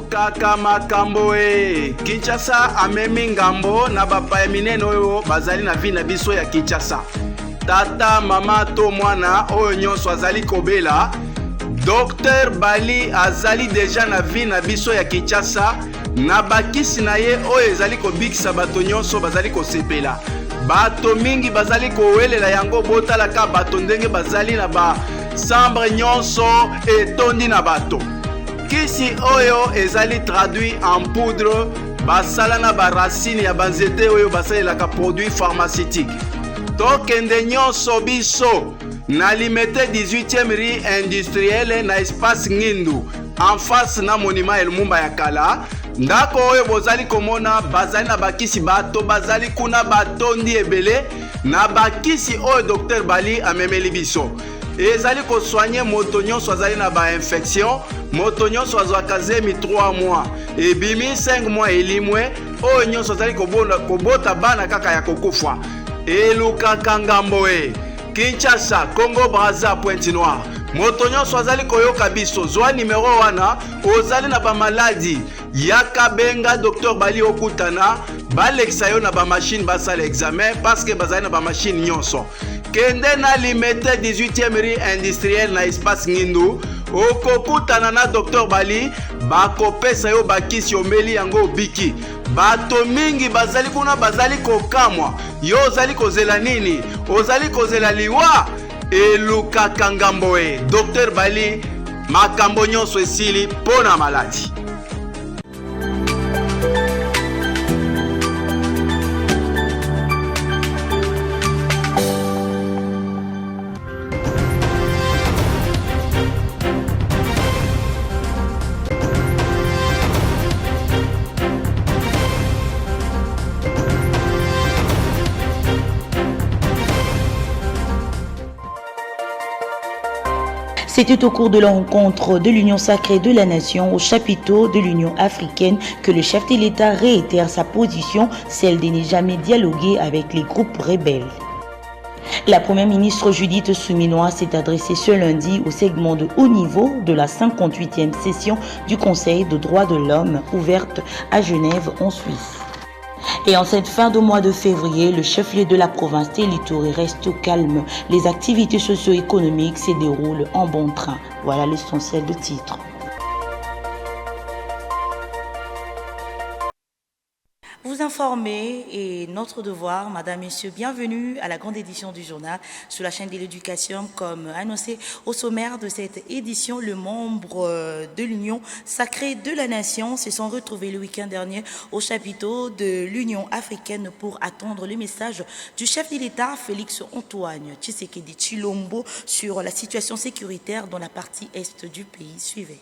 elukaka makambo e. Kinshasa amemi ngambo na bapaya minene oyo bazali na vi na biso ya Kinshasa. Tata, mama to mwana oyo nyonso azali kobela. Dr Bali azali deja na vi na biso ya Kinshasa na bakisi na ye oyo ezali kobikisa bato nyonso bazali kosepela. Bato mingi bazali kowelela yango botalaka bato ndenge bazali na ba sambre nyonso etondi na bato. Kisi oyo ezali traduit en poudre basala na baracine ya banzete oyo basalelaka produit pharmaceutique. Tokende nyonso biso na limete 18e rue industrielle na espace Ngindu en face na monument El Mumba ya kala. Ndako oyo bozali komona bazali na bakisi bato bazali kuna batondi ebele na bakisi oyo Dr Bali amemeli biso. Ezali ko soigner moto nyonso azali na ba infection, moto nyonso azwaka zemi 3 mois ebimi 5 mois elimwe oyo nyonso azali kobota bana kaka ya kokufa. Elukaka ngambo e. Kinshasa, Congo Brazza, Pointe-Noire. Moto nyonso azali koyoka biso zwa numero wana ozali na ba maladi yaka benga Dr Bali okutana balekisa yo na ba machine basala examen parce que bazali na ba machine nyonso. Kende na limete 18e rue industrielle na espace Ngindu okokutana na Dr Bali bakopesa yo bakisi omeli yango biki. Bato mingi bazali kuna bazali kokamwa yo ozali kozela nini? Ozali kozela liwa elukaka ngambo e. Dr Bali makambo nyonso esili pona maladi. C'était au cours de la rencontre de l'Union sacrée de la Nation au chapiteau de l'Union africaine que le chef de l'État réitère sa position, celle de ne jamais dialoguer avec les groupes rebelles. La première ministre Judith Souminois s'est adressée ce lundi au segment de haut niveau de la 58e session du Conseil de droits de l'homme ouverte à Genève en Suisse. Et en cette fin de mois de février, le chef-lieu de la province Téli-Touré reste calme. Les activités socio-économiques se déroulent en bon train. Voilà l'essentiel du titre. Vous informer est notre devoir, Madame, Messieurs. Bienvenue à la grande édition du journal sur la chaîne de l'éducation. Comme annoncé au sommaire de cette édition, les membres de l'Union sacrée de la Nation se sont retrouvés le week-end dernier au chapiteau de l'Union africaine pour attendre le message du chef de l'État, Félix Antoine Tshisekedi Tshilombo, sur la situation sécuritaire dans la partie est du pays. Suivez.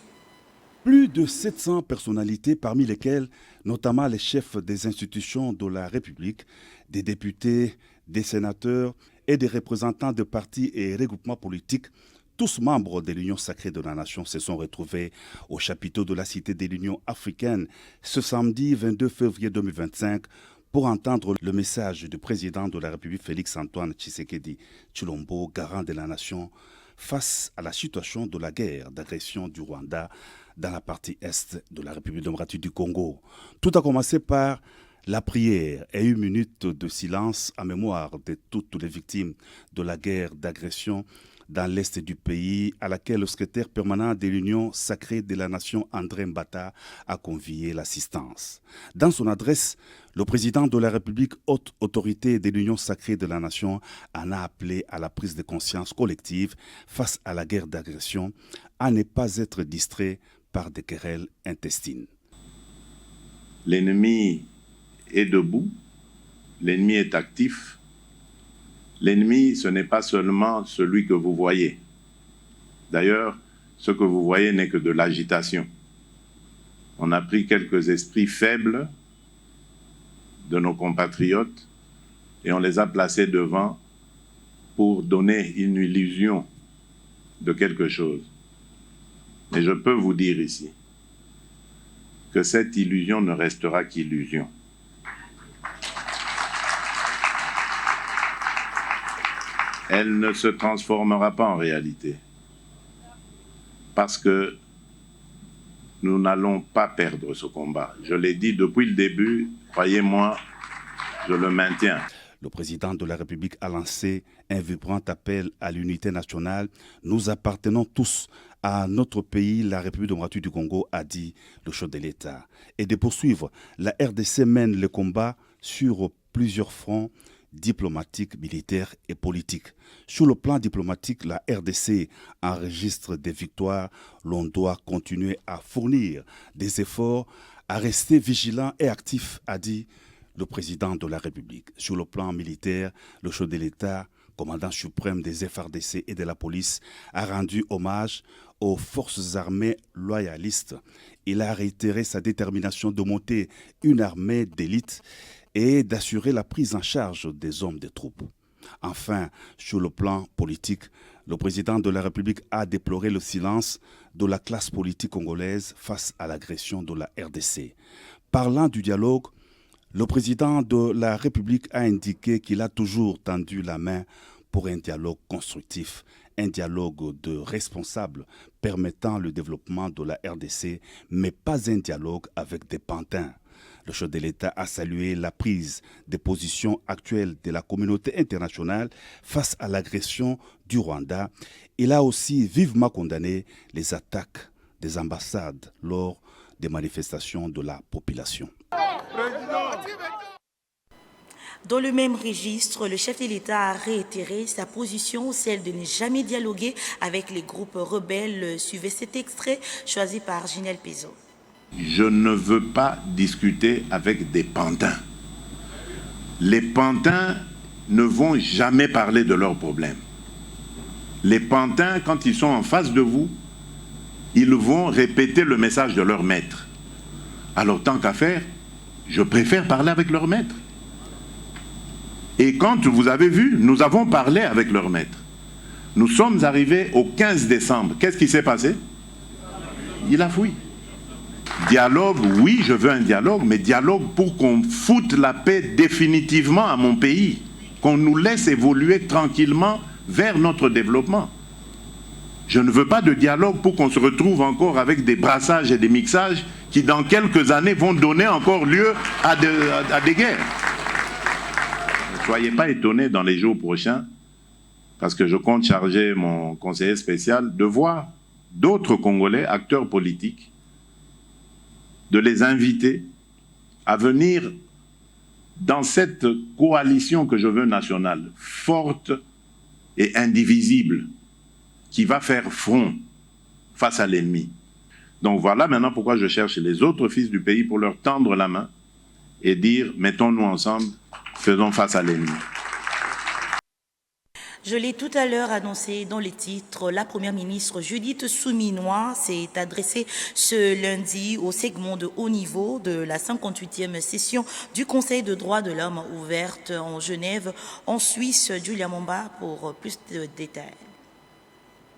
Plus de 700 personnalités, parmi lesquelles notamment les chefs des institutions de la République, des députés, des sénateurs et des représentants de partis et regroupements politiques, tous membres de l'Union sacrée de la Nation, se sont retrouvés au chapiteau de la Cité de l'Union africaine ce samedi 22 février 2025 pour entendre le message du président de la République Félix Antoine Tshisekedi Tshilombo, garant de la Nation, face à la situation de la guerre d'agression du Rwanda dans la partie est de la République démocratique du Congo. Tout a commencé par la prière et 1 minute de silence en mémoire de toutes les victimes de la guerre d'agression dans l'est du pays, à laquelle le secrétaire permanent de l'Union sacrée de la Nation, André Mbata, a convié l'assistance. Dans son adresse, le président de la République, haute autorité de l'Union sacrée de la Nation, en a appelé à la prise de conscience collective face à la guerre d'agression, à ne pas être distrait par des querelles intestines. L'ennemi est debout, l'ennemi est actif. L'ennemi, ce n'est pas seulement celui que vous voyez. D'ailleurs, ce que vous voyez n'est que de l'agitation. On a pris quelques esprits faibles de nos compatriotes et on les a placés devant pour donner une illusion de quelque chose. Mais je peux vous dire ici que cette illusion ne restera qu'illusion. Elle ne se transformera pas en réalité. Parce que nous n'allons pas perdre ce combat. Je l'ai dit depuis le début, croyez-moi, je le maintiens. Le président de la République a lancé un vibrant appel à l'unité nationale. Nous appartenons tous à notre pays, la République démocratique du Congo, a dit le chef de l'État. Et de poursuivre, la RDC mène le combat sur plusieurs fronts diplomatiques, militaires et politiques. Sur le plan diplomatique, la RDC enregistre des victoires. L'on doit continuer à fournir des efforts, à rester vigilant et actif, a dit le président de la République. Sur le plan militaire, le chef de l'État, commandant suprême des FARDC et de la police, a rendu hommage aux forces armées loyalistes. Il a réitéré sa détermination de monter une armée d'élite et d'assurer la prise en charge des hommes des troupes. Enfin, sur le plan politique, le président de la République a déploré le silence de la classe politique congolaise face à l'agression de la RDC. Parlant du dialogue, le président de la République a indiqué qu'il a toujours tendu la main pour un dialogue constructif, un dialogue de responsables permettant le développement de la RDC, mais pas un dialogue avec des pantins. Le chef de l'État a salué la prise de position actuelle de la communauté internationale face à l'agression du Rwanda. Il a aussi vivement condamné les attaques des ambassades lors des manifestations de la population. Dans le même registre, le chef de l'État a réitéré sa position, celle de ne jamais dialoguer avec les groupes rebelles. Suivez cet extrait choisi par Ginel Pézo. Je ne veux pas discuter avec des pantins. Les pantins ne vont jamais parler de leurs problèmes. Les pantins, quand ils sont en face de vous, ils vont répéter le message de leur maître. Alors, tant qu'à faire, je préfère parler avec leur maître. Et quand vous avez vu, nous avons parlé avec leur maître. Nous sommes arrivés au 15 décembre. Qu'est-ce qui s'est passé? Il a fui. Dialogue, oui, je veux un dialogue, mais dialogue pour qu'on foute la paix définitivement à mon pays, qu'on nous laisse évoluer tranquillement vers notre développement. Je ne veux pas de dialogue pour qu'on se retrouve encore avec des brassages et des mixages qui, dans quelques années, vont donner encore lieu à des guerres. Ne soyez pas étonnés dans les jours prochains, parce que je compte charger mon conseiller spécial de voir d'autres Congolais, acteurs politiques, de les inviter à venir dans cette coalition que je veux nationale, forte et indivisible, qui va faire front face à l'ennemi. Donc voilà maintenant pourquoi je cherche les autres fils du pays pour leur tendre la main et dire, mettons-nous ensemble, faisons face à l'ennemi. Je l'ai tout à l'heure annoncé dans les titres, la première ministre Judith Suminwa s'est adressée ce lundi au segment de haut niveau de la 58e session du Conseil de droits de l'homme ouverte en Genève, en Suisse. Julia Momba pour plus de détails.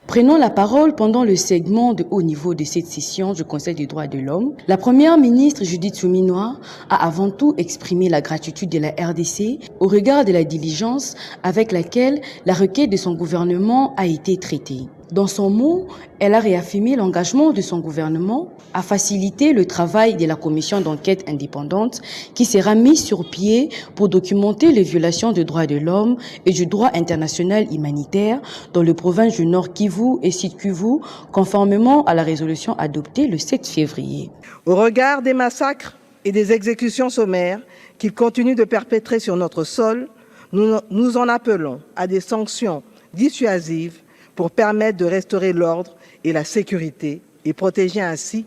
Prenant la parole pendant le segment de haut niveau de cette session du Conseil des droits de l'homme, la première ministre Judith Suminwa a avant tout exprimé la gratitude de la RDC au regard de la diligence avec laquelle la requête de son gouvernement a été traitée. Dans son mot, elle a réaffirmé l'engagement de son gouvernement à faciliter le travail de la commission d'enquête indépendante qui sera mise sur pied pour documenter les violations des droits de l'homme et du droit international humanitaire dans les provinces du Nord Kivu et Sud Kivu, conformément à la résolution adoptée le 7 février. Au regard des massacres et des exécutions sommaires qu'ils continuent de perpétrer sur notre sol, nous en appelons à des sanctions dissuasives pour permettre de restaurer l'ordre et la sécurité et protéger ainsi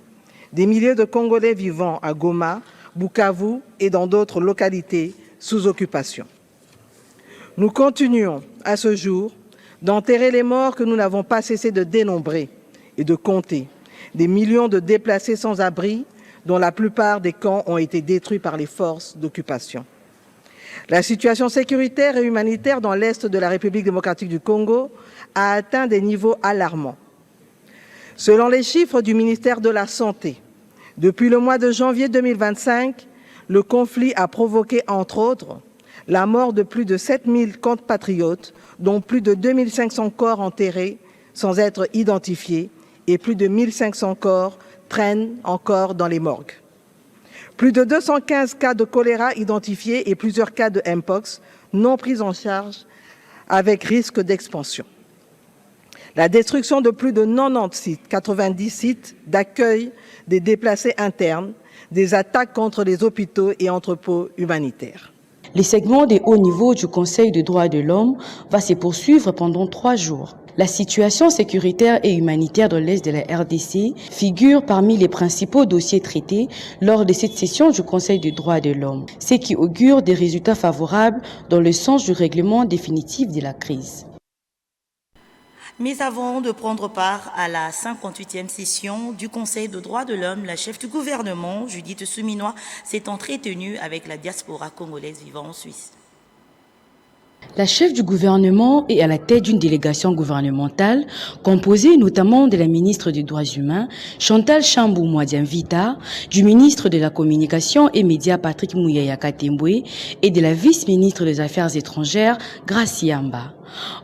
des milliers de Congolais vivant à Goma, Bukavu et dans d'autres localités sous occupation. Nous continuons à ce jour d'enterrer les morts que nous n'avons pas cessé de dénombrer et de compter, des millions de déplacés sans abri dont la plupart des camps ont été détruits par les forces d'occupation. La situation sécuritaire et humanitaire dans l'est de la République démocratique du Congo a atteint des niveaux alarmants. Selon les chiffres du ministère de la Santé, depuis le mois de janvier 2025, le conflit a provoqué, entre autres, la mort de plus de 7000 compatriotes, dont plus de 2500 corps enterrés sans être identifiés et plus de 1500 corps traînent encore dans les morgues. Plus de 215 cas de choléra identifiés et plusieurs cas de Mpox non pris en charge avec risque d'expansion. La destruction de plus de 90 sites, 90 sites d'accueil des déplacés internes, des attaques contre les hôpitaux et entrepôts humanitaires. Les segments des hauts niveaux du Conseil des droits de l'homme va se poursuivre pendant 3 jours. La situation sécuritaire et humanitaire de l'Est de la RDC figure parmi les principaux dossiers traités lors de cette session du Conseil des droits de l'homme, ce qui augure des résultats favorables dans le sens du règlement définitif de la crise. Mais avant de prendre part à la 58e session du Conseil des droits de l'homme, la chef du gouvernement, Judith Suminwa, s'est entretenue avec la diaspora congolaise vivant en Suisse. La chef du gouvernement est à la tête d'une délégation gouvernementale composée notamment de la ministre des Droits humains, Chantal Chambou-Mwadiamvita, du ministre de la Communication et Médias, Patrick Mouyaya Katembwe, et de la vice-ministre des Affaires étrangères, Gracie Yamba.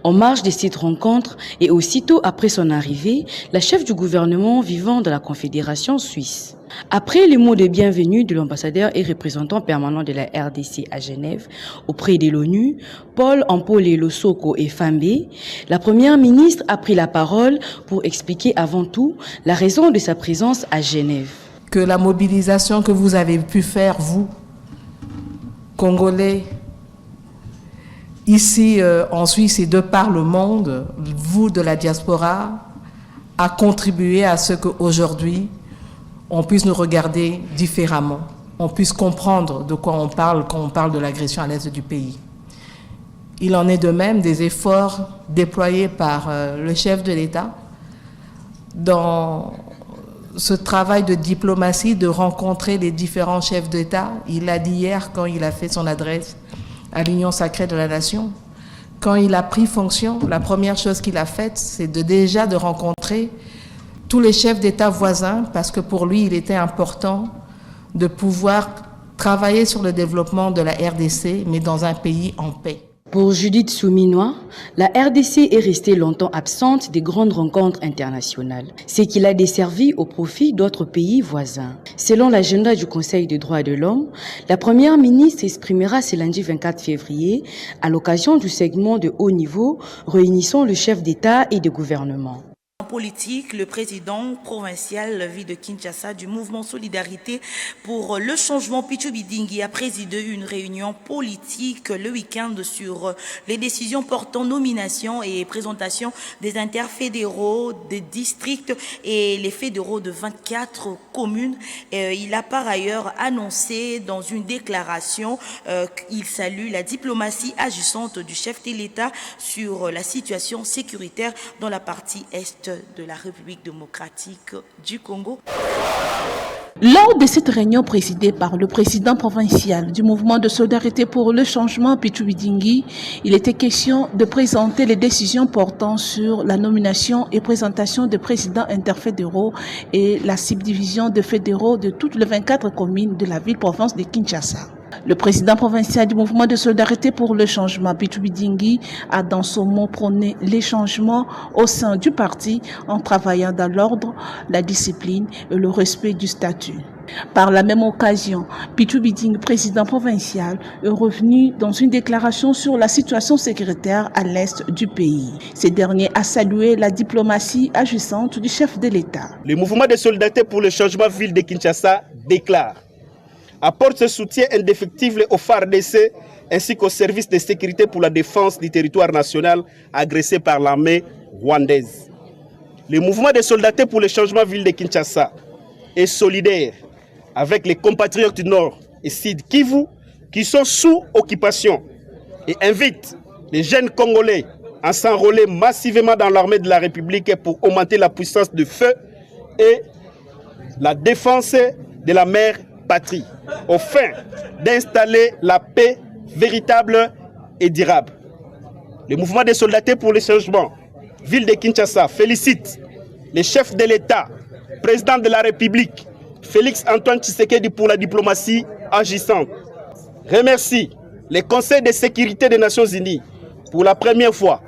En marge de cette rencontre et aussitôt après son arrivée, la chef du gouvernement vivant de la Confédération suisse. Après les mots de bienvenue de l'ambassadeur et représentant permanent de la RDC à Genève auprès de l'ONU, Paul Ampolelo Soko et Fambé, la première ministre a pris la parole pour expliquer avant tout la raison de sa présence à Genève. Que la mobilisation que vous avez pu faire, vous, Congolais, ici en Suisse et de par le monde, vous de la diaspora, a contribué à ce qu'aujourd'hui, on puisse nous regarder différemment, on puisse comprendre de quoi on parle quand on parle de l'agression à l'est du pays. Il en est de même des efforts déployés par le chef de l'État dans ce travail de diplomatie, de rencontrer les différents chefs d'État. Il l'a dit hier quand il a fait son adresse à l'Union sacrée de la Nation. Quand il a pris fonction, la première chose qu'il a faite, c'est déjà de rencontrer tous les chefs d'État voisins, parce que pour lui, il était important de pouvoir travailler sur le développement de la RDC, mais dans un pays en paix. Pour Judith Suminwa, la RDC est restée longtemps absente des grandes rencontres internationales, ce qui l'a desservi au profit d'autres pays voisins. Selon l'agenda du Conseil des droits de l'homme, la première ministre exprimera ce lundi 24 février à l'occasion du segment de haut niveau réunissant le chef d'État et de gouvernement. En politique, le président provincial ville de Kinshasa du mouvement Solidarité pour le changement, Pichu Bidingi, a présidé une réunion politique le week-end sur les décisions portant nomination et présentation des interfédéraux des districts et les fédéraux de 24 communes. Il a par ailleurs annoncé dans une déclaration qu'il salue la diplomatie agissante du chef de l'État sur la situation sécuritaire dans la partie est de la République démocratique du Congo. Lors de cette réunion présidée par le président provincial du mouvement de solidarité pour le changement, Pichu Bidingi, il était question de présenter les décisions portant sur la nomination et présentation des présidents interfédéraux et la subdivision de fédéraux de toutes les 24 communes de la ville-province de Kinshasa. Le président provincial du mouvement de solidarité pour le changement, Pichu Bidingi, a dans son mot prôné les changements au sein du parti en travaillant dans l'ordre, la discipline et le respect du statut. Par la même occasion, Pichu Bidingi, président provincial, est revenu dans une déclaration sur la situation sécuritaire à l'est du pays. Ce dernier a salué la diplomatie agissante du chef de l'État. Le mouvement de solidarité pour le changement ville de Kinshasa déclare: apporte ce soutien indéfectible au FARDC ainsi qu'au service de sécurité pour la défense du territoire national agressé par l'armée rwandaise. Le mouvement de solidarité pour le changement ville de Kinshasa est solidaire avec les compatriotes du Nord et Sud Kivu qui sont sous occupation et invite les jeunes Congolais à s'enrôler massivement dans l'armée de la République pour augmenter la puissance de feu et la défense de la mère patrie, au fin d'installer la paix véritable et durable. Le mouvement des soldats pour le changement, ville de Kinshasa, félicite les chefs de l'État, président de la République, Félix Antoine Tshisekedi pour la diplomatie agissante. Remercie le Conseil de sécurité des Nations Unies pour la première fois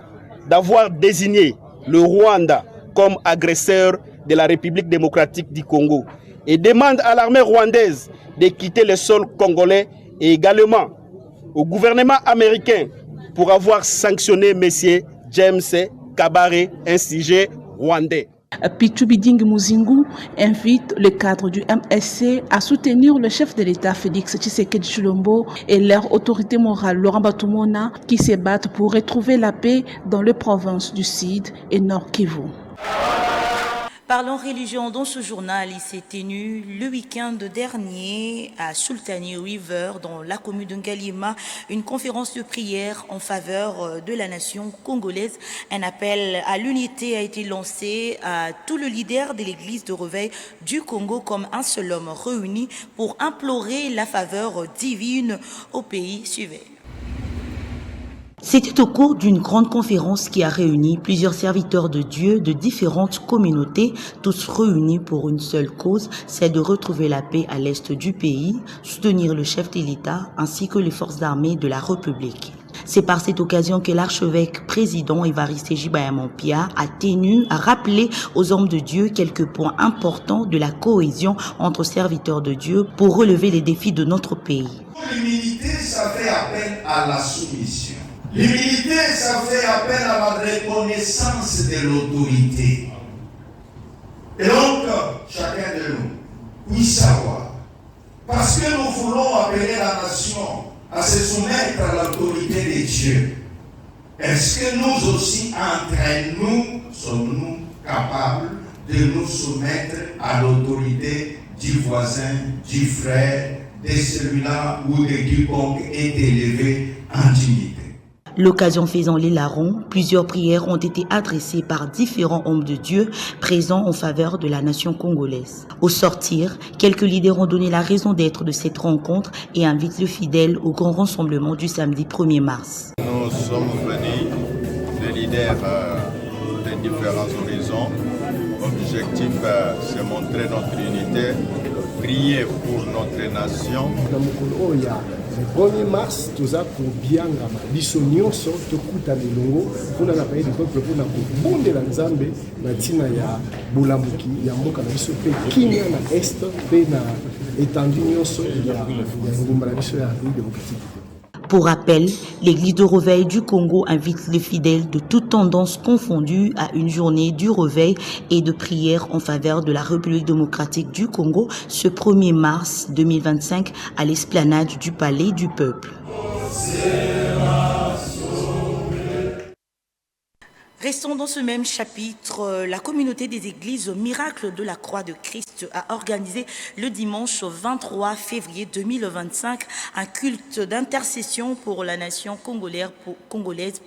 d'avoir désigné le Rwanda comme agresseur de la République démocratique du Congo et demande à l'armée rwandaise de quitter le sol congolais et également au gouvernement américain pour avoir sanctionné M. James Kabaré, un sujet rwandais. Pichu Bidingi Muzingu invite le cadre du MSC à soutenir le chef de l'État Félix Tshisekedi Tshilombo et leur autorité morale Laurent Batumona qui se battent pour retrouver la paix dans les provinces du Sud et Nord Kivu. Parlons religion dans ce journal. Il s'est tenu le week-end dernier à Sultani River, dans la commune de Ngalima, une conférence de prière en faveur de la nation congolaise. Un appel à l'unité a été lancé à tous les leaders de l'église de réveil du Congo comme un seul homme réuni pour implorer la faveur divine au pays suivant. C'était au cours d'une grande conférence qui a réuni plusieurs serviteurs de Dieu de différentes communautés, tous réunis pour une seule cause, celle de retrouver la paix à l'est du pays, soutenir le chef de l'État ainsi que les forces armées de la République. C'est par cette occasion que l'archevêque président Évariste Jibayamompia a tenu à rappeler aux hommes de Dieu quelques points importants de la cohésion entre serviteurs de Dieu pour relever les défis de notre pays. L'humilité, ça fait appel à la soumission. L'humilité, ça fait appel à la reconnaissance de l'autorité. Et donc, chacun de nous puisse savoir, parce que nous voulons appeler la nation à se soumettre à l'autorité de Dieu, est-ce que nous aussi, entre nous, sommes-nous capables de nous soumettre à l'autorité du voisin, du frère, de celui-là ou de quiconque est élevé en dignité? L'occasion faisant les larrons, plusieurs prières ont été adressées par différents hommes de Dieu présents en faveur de la nation congolaise. Au sortir, quelques leaders ont donné la raison d'être de cette rencontre et invitent le fidèle au grand rassemblement du samedi 1er mars. Nous sommes venus, les leaders des différents horizons. L'objectif, c'est montrer notre unité, prier pour notre nation. Le 1er mars, nous avons kobianga biso nyonso tokuta milongo mpona na paye de peuple mpona kobondela nzambe na ntina ya bolamuki ya mboka na biso mpe kimia na est mpe na étendue nyonso ya ngumba na biso ya République démocratique. Pour rappel, l'église de réveil du Congo invite les fidèles de toutes tendances confondues à une journée du réveil et de prière en faveur de la République démocratique du Congo ce 1er mars 2025 à l'esplanade du Palais du Peuple. Restons dans ce même chapitre. La communauté des églises Miracle de la Croix de Christ a organisé le dimanche 23 février 2025 un culte d'intercession pour la nation congolaise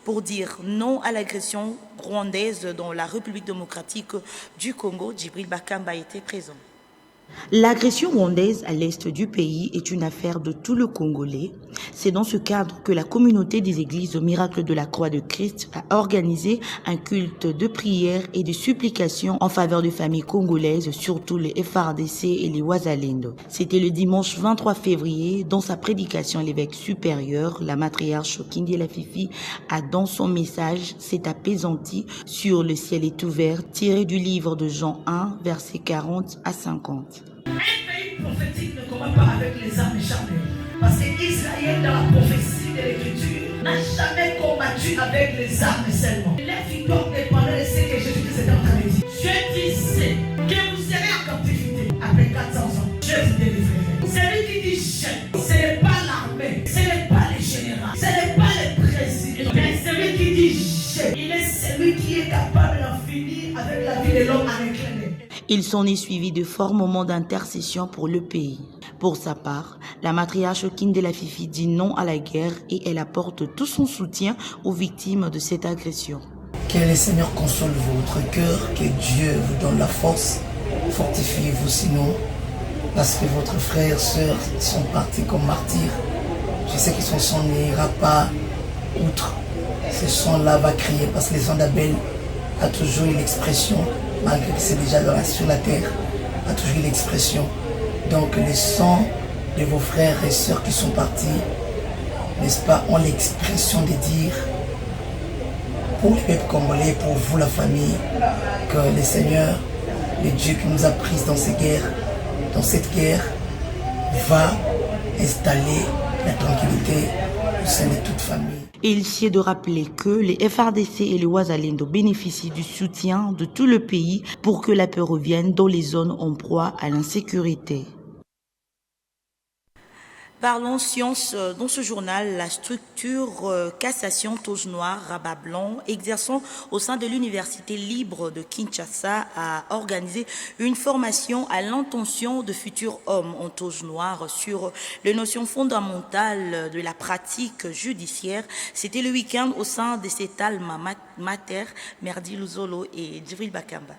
pour dire non à l'agression rwandaise dans la République démocratique du Congo. Djibril Bakamba était présent. L'agression rwandaise à l'est du pays est une affaire de tout le Congolais. C'est dans ce cadre que la communauté des églises au Miracle de la Croix de Christ a organisé un culte de prière et de supplication en faveur des familles congolaises, surtout les FARDC et les Wazalendo. C'était le dimanche 23 février. Dans sa prédication, l'évêque supérieur, la matriarche Kindi Lafifi, a dans son message s'est apaisanti sur le ciel est ouvert, tiré du livre de Jean 1, versets 40 à 50. Un pays prophétique ne combat pas avec les armes charnelles. Parce qu'Israël, dans la prophétie de l'Écriture, n'a jamais combattu avec les armes seulement. Les victoires dépendaient de ce que Jésus-Christ était en train de dire. Je disais que vous serez en captivité après 400 ans. Je vous délivrerai. Celui qui dit je, ce n'est pas l'armée, ce n'est pas les généraux, ce n'est pas les présidents. Mais celui qui dit je, il est celui qui est capable d'en finir avec la vie de l'homme avec les. Il s'en est suivi de forts moments d'intercession pour le pays. Pour sa part, la matriarche Kindi Lafifi dit non à la guerre et elle apporte tout son soutien aux victimes de cette agression. Que le Seigneur console votre cœur, que Dieu vous donne la force, fortifiez-vous sinon, parce que votre frère et sœur sont partis comme martyrs. Je sais que son sang n'ira pas outre. Ce sang-là va crier parce que le sang d'Abel a toujours eu l'expression, malgré que c'est déjà sur la terre, a toujours eu l'expression. Donc le sang de vos frères et sœurs qui sont partis, n'est-ce pas, ont l'expression de dire pour le peuple congolais, pour vous la famille, que le Seigneur le Dieu qui nous a pris dans cette guerre, va installer la tranquillité au sein de toute famille. Et il sied de rappeler que les FRDC et les Wazalendo bénéficient du soutien de tout le pays pour que la paix revienne dans les zones en proie à l'insécurité. Parlons science dans ce journal. La structure Cassation Toge Noire Rabat Blanc, exerçant au sein de l'Université libre de Kinshasa, a organisé une formation à l'intention de futurs hommes en toge noire sur les notions fondamentales de la pratique judiciaire. C'était le week-end au sein de cet alma mater, Merdi Luzolo et Djibril Bakamba.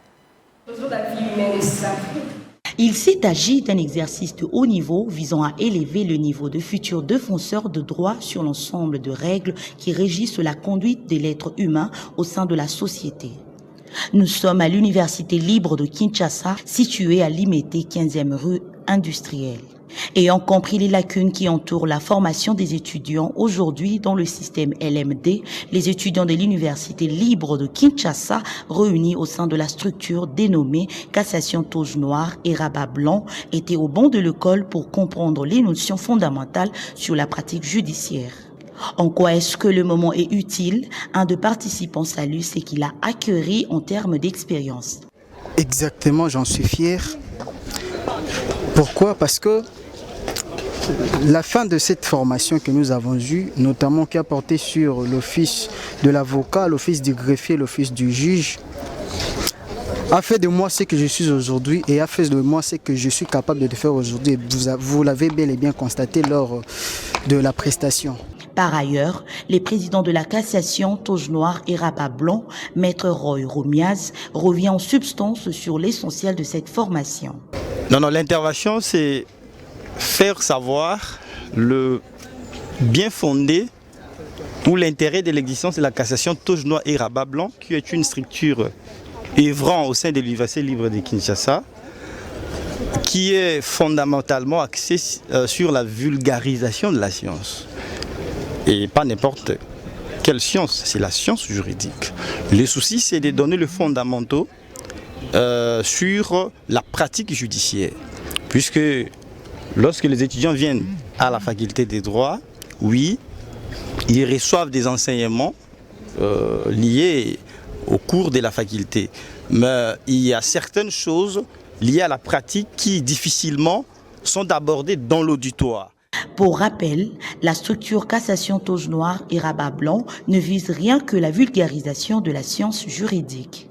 Il s'est agi d'un exercice de haut niveau visant à élever le niveau de futurs défenseurs de droits sur l'ensemble de règles qui régissent la conduite des êtres humains au sein de la société. Nous sommes à l'Université libre de Kinshasa, située à Limete, 15e rue industrielle. Ayant compris les lacunes qui entourent la formation des étudiants aujourd'hui dans le système LMD, les étudiants de l'Université libre de Kinshasa, réunis au sein de la structure dénommée Cassation Toge Noire et Rabat Blanc, étaient au banc de l'école pour comprendre les notions fondamentales sur la pratique judiciaire. En quoi est-ce que le moment est utile? Un des participants salue ce qu'il a acquis en termes d'expérience. Exactement, j'en suis fier. Pourquoi? Parce que la fin de cette formation que nous avons eue, notamment qui a porté sur l'office de l'avocat, l'office du greffier, l'office du juge, a fait de moi ce que je suis aujourd'hui et a fait de moi ce que je suis capable de faire aujourd'hui. Vous l'avez bel et bien constaté lors de la prestation. Par ailleurs, les présidents de la Cassation Toge Noire et Rabat Blanc, Maître Roy Romiaz, revient en substance sur l'essentiel de cette formation. Non, l'intervention, c'est faire savoir le bien fondé ou l'intérêt de l'existence de la Cassation Toge Noire et Rabat Blanc, qui est une structure œuvrant au sein de l'Université libre de Kinshasa, qui est fondamentalement axée sur la vulgarisation de la science. Et pas n'importe quelle science, c'est la science juridique. Le souci, c'est de donner le fondamental sur la pratique judiciaire. Puisque lorsque les étudiants viennent à la faculté des droits, oui, ils reçoivent des enseignements liés au cours de la faculté. Mais il y a certaines choses liées à la pratique qui difficilement sont abordées dans l'auditoire. Pour rappel, la structure Cassation Toge Noire et Rabat Blanc ne vise rien que la vulgarisation de la science juridique.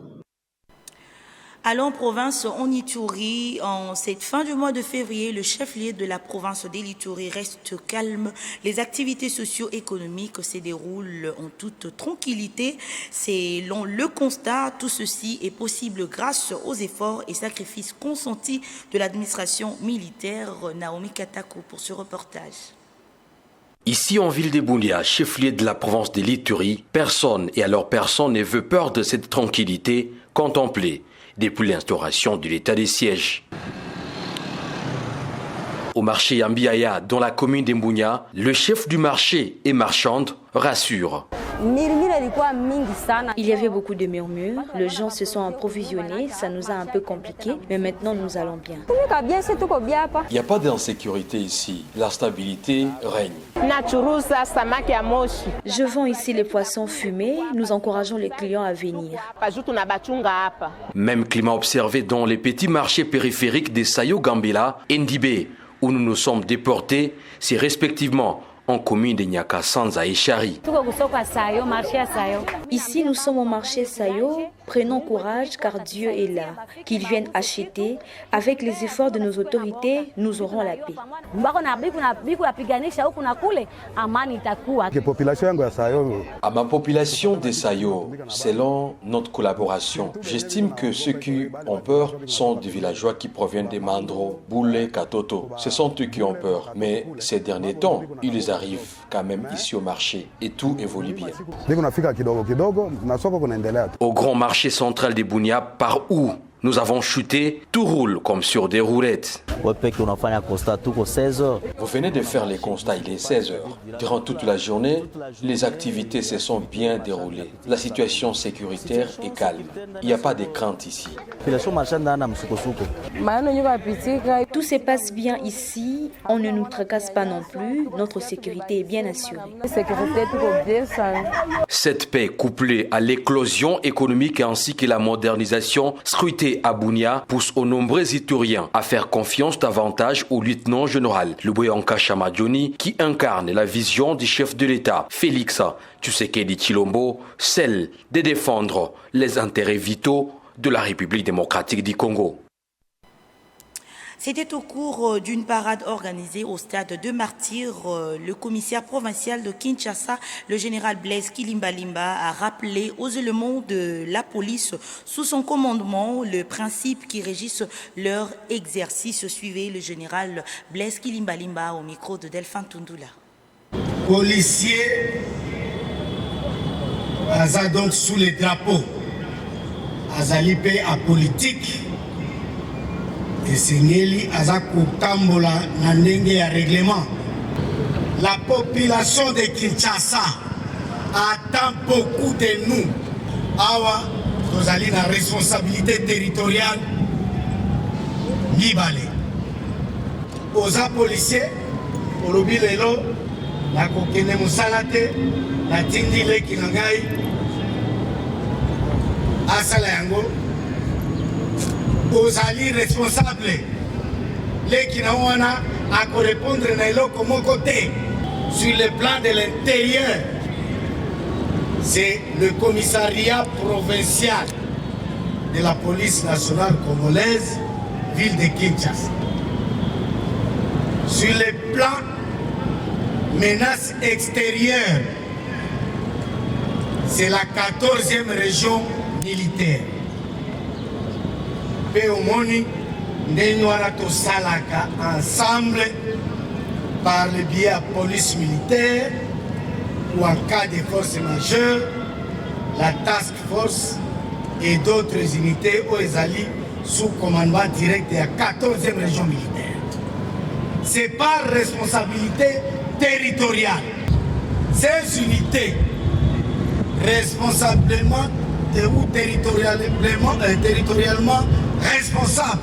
Allons en province, en Ituri. En cette fin du mois de février, le chef-lieu de la province de l'Ituri reste calme. Les activités socio-économiques se déroulent en toute tranquillité. Selon le constat, tout ceci est possible grâce aux efforts et sacrifices consentis de l'administration militaire. Naomi Katako pour ce reportage. Ici en ville de Bunia, chef-lieu de la province de l'Ituri, personne et alors personne ne veut peur de cette tranquillité contemplée depuis l'instauration de l'état de siège. Au marché Yambiaya, dans la commune d'Embunya, le chef du marché et marchande rassure. Il y avait beaucoup de murmures, les gens se sont approvisionnés, ça nous a un peu compliqué, mais maintenant nous allons bien. Il n'y a pas d'insécurité ici, la stabilité règne. Je vends ici les poissons fumés, nous encourageons les clients à venir. Même climat observé dans les petits marchés périphériques de Sayo Gambela et Ndibé, où nous nous sommes déportés, c'est respectivement en commune de Nyakasanza et Chari. Ici, nous sommes au marché Sayo. Prenons courage car Dieu est là. Qu'ils viennent acheter. Avec les efforts de nos autorités, nous aurons la paix. À ma population de Sayo, selon notre collaboration, j'estime que ceux qui ont peur sont des villageois qui proviennent des Mandro, Boulé, Katoto. Ce sont eux qui ont peur. Mais ces derniers temps, ils arrivent quand même ici au marché et tout évolue bien. Au grand marché central de Bunia, par où Nous avons chuté, tout roule comme sur des roulettes. Vous venez de faire les constats, il est 16 heures. Durant toute la journée, les activités se sont bien déroulées. La situation sécuritaire est calme. Il n'y a pas de crainte ici. Tout se passe bien ici, on ne nous tracasse pas non plus, notre sécurité est bien assurée. Cette paix couplée à l'éclosion économique ainsi que la modernisation scrutée à Bunia pousse aux nombreux Ituriens à faire confiance davantage au lieutenant-général Luboyanka Chamadjoni qui incarne la vision du chef de l'État, Félix Tshisekedi Tshilombo, celle de défendre les intérêts vitaux de la République démocratique du Congo. C'était au cours d'une parade organisée au stade de Martyrs. Le commissaire provincial de Kinshasa, le général Blaise Kilimbalimba, a rappelé aux éléments de la police sous son commandement le principe qui régisse leur exercice. Suivez le général Blaise Kilimbalimba au micro de Delphin Tundula. Policiers, aza donc sous les drapeaux, azalipe à politique. Esengeli aza kotambola na ndenge ya règlement. La population de Kinshasa attend beaucoup de nous. Awa tozali na responsabilité territoriale mibale. Oza policier olobi lelo na kokende mosala te na tindi leki na ngai asala yango. Ozali responsable leki na wana à correspondre na eloko moko te. Sur le plan de l'intérieur, c'est le commissariat provincial de la police nationale congolaise, ville de Kinshasa. Sur le plan menace extérieure, c'est la 14e région militaire. Pe omoni ndenge wana tosalaka ensemble par le biais à police militaire ou en cas de force majeure, la task force et d'autres unités au Ezali sous commandement direct de la 14e région militaire. C'est par responsabilité territoriale. Ces unités responsablement ou territorialement responsables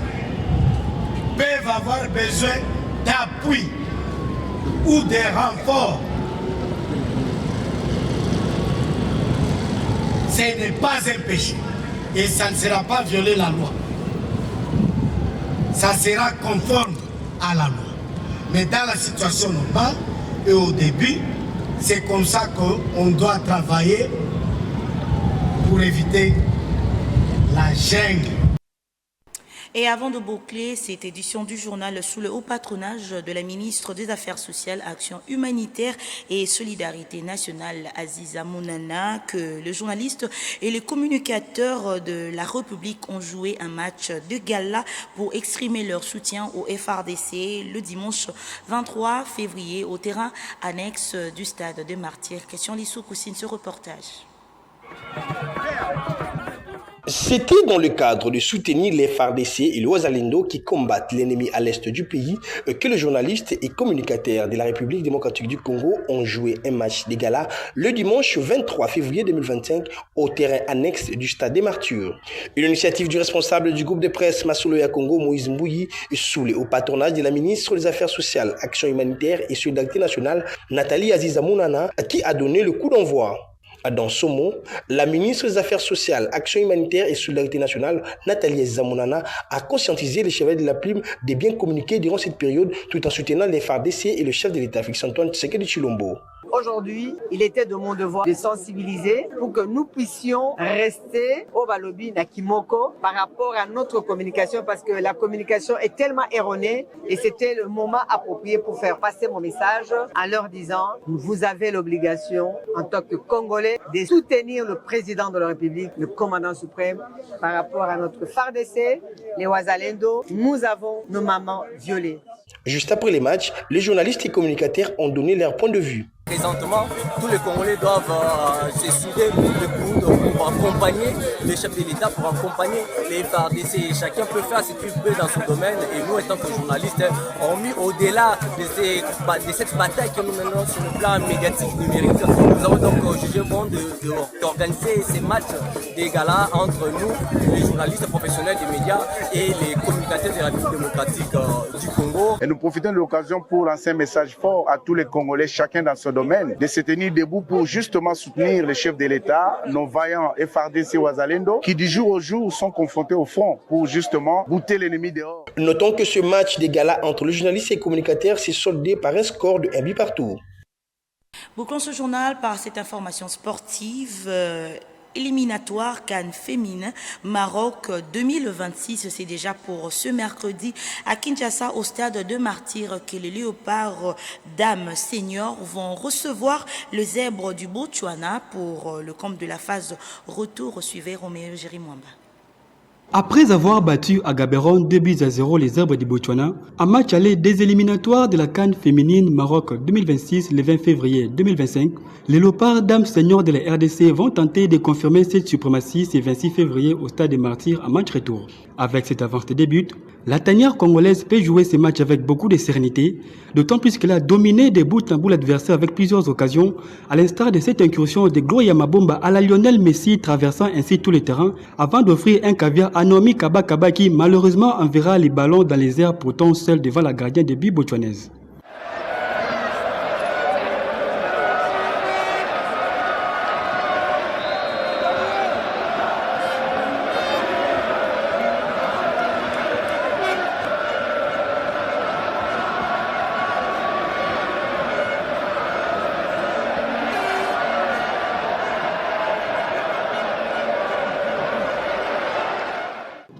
peuvent avoir besoin d'appui ou de renforts. Ce n'est pas un péché et ça ne sera pas violer la loi. Ça sera conforme à la loi. Mais dans la situation normale et au début, c'est comme ça qu'on doit travailler pour éviter la jungle. Et avant de boucler cette édition du journal sous le haut patronage de la ministre des Affaires sociales, Action humanitaire et solidarité nationale, Aziza Mounana, que le journaliste et les communicateurs de la République ont joué un match de gala pour exprimer leur soutien au FARDC le dimanche 23 février au terrain annexe du stade de Martyrs. Question Lissou Koussine, ce reportage. C'était dans le cadre de soutenir les FARDC et les Wazalendo qui combattent l'ennemi à l'est du pays que les journalistes et communicateurs de la République démocratique du Congo ont joué un match de gala le dimanche 23 février 2025 au terrain annexe du stade des Martyrs. Une initiative du responsable du groupe de presse Masoloya Congo, Moïse Mbouyi, sous le haut patronage de la ministre des Affaires sociales, Action humanitaire et solidarité nationale, Nathalie Aziza Mounana, qui a donné le coup d'envoi. Dans ce mot, la ministre des Affaires sociales, Action humanitaire et solidarité nationale, Nathalie Zamonana, a conscientisé les chefs de la plume de bien communiquer durant cette période tout en soutenant les FARDC et le chef de l'État, Félix-Antoine Tshisekedi Tshilombo. Aujourd'hui, il était de mon devoir de sensibiliser pour que nous puissions rester au Balobi Nakimoko par rapport à notre communication parce que la communication est tellement erronée et c'était le moment approprié pour faire passer mon message en leur disant vous avez l'obligation en tant que Congolais de soutenir le président de la République, le commandant suprême par rapport à notre FARDC, les Wazalendo. Nous avons nos mamans violées. Juste après les matchs, les journalistes et communicateurs ont donné leur point de vue. Présentement, tous les Congolais doivent se souder le coude pour accompagner le chef de l'État, pour accompagner les FARDC. Chacun peut faire ce qu'il peut dans son domaine et nous, en tant que journalistes, on mis au-delà de cette bataille que nous menons sur le plan médiatique numérique. Nous avons donc jugé bon d'organiser ces matchs, des galas entre nous, les journalistes professionnels des médias et les communicateurs de la République démocratique du Congo. Et nous profitons de l'occasion pour lancer un message fort à tous les Congolais, chacun dans son domaine, de se tenir debout pour justement soutenir les chefs de l'État, nos vaillants FARDC Wazalendo, qui du jour au jour sont confrontés au front pour justement bouter l'ennemi dehors. Notons que ce match des galas entre le journaliste et les communicateurs s'est soldé par un score de 1 but partout. Bouclons ce journal par cette information sportive. Éliminatoire CAN féminin Maroc 2026, c'est déjà pour ce mercredi à Kinshasa au stade de Martyrs que les léopards dames seniors vont recevoir le zèbre du Botswana pour le compte de la phase retour. Suivez Roméo Jérimouamba. Après avoir battu à Gaborone 2-0 les zèbres du Botswana, un match aller des éliminatoires de la CAN féminine Maroc 2026 le 20 février 2025, les léopards dames seniors de la RDC vont tenter de confirmer cette suprématie ce 26 février au stade des Martyrs à match retour. Avec cette avance de début, la tanière congolaise peut jouer ce match avec beaucoup de sérénité, d'autant plus qu'elle a dominé de bout en bout l'adversaire avec plusieurs occasions, à l'instar de cette incursion de Gloria Mabomba à la Lionel Messi traversant ainsi tous les terrains avant d'offrir un caviar à Nomi Kaba qui malheureusement enverra les ballons dans les airs pourtant seul devant la gardienne de but botswanaise.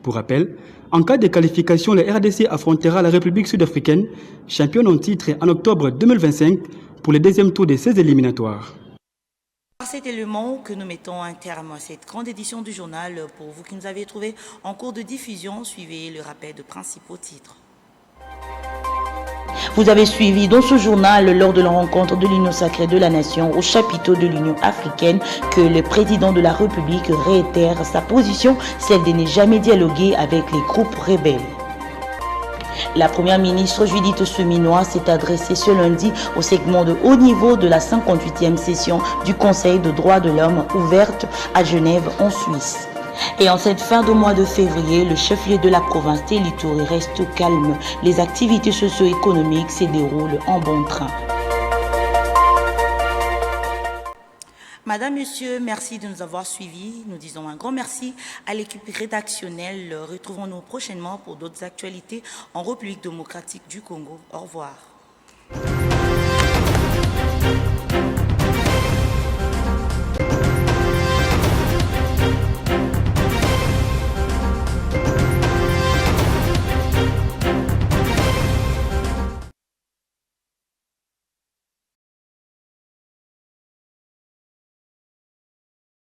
Pour rappel, en cas de qualification, la RDC affrontera la République sud-africaine, championne en titre en octobre 2025, pour le deuxième tour de ces éliminatoires. Par cet élément que nous mettons un terme à cette grande édition du journal. Pour vous qui nous avez trouvé en cours de diffusion, suivez le rappel de principaux titres. Vous avez suivi dans ce journal, lors de la rencontre de l'Union sacrée de la Nation au chapiteau de l'Union africaine, que le président de la République réitère sa position, celle de ne jamais dialoguer avec les groupes rebelles. La première ministre Judith Suminwa s'est adressée ce lundi au segment de haut niveau de la 58e session du Conseil des droits de l'homme ouverte à Genève en Suisse. Et en cette fin de mois de février, le chef-lieu de la province Télitori reste calme. Les activités socio-économiques se déroulent en bon train. Madame, Monsieur, merci de nous avoir suivis. Nous disons un grand merci à l'équipe rédactionnelle. Retrouvons-nous prochainement pour d'autres actualités en République démocratique du Congo. Au revoir.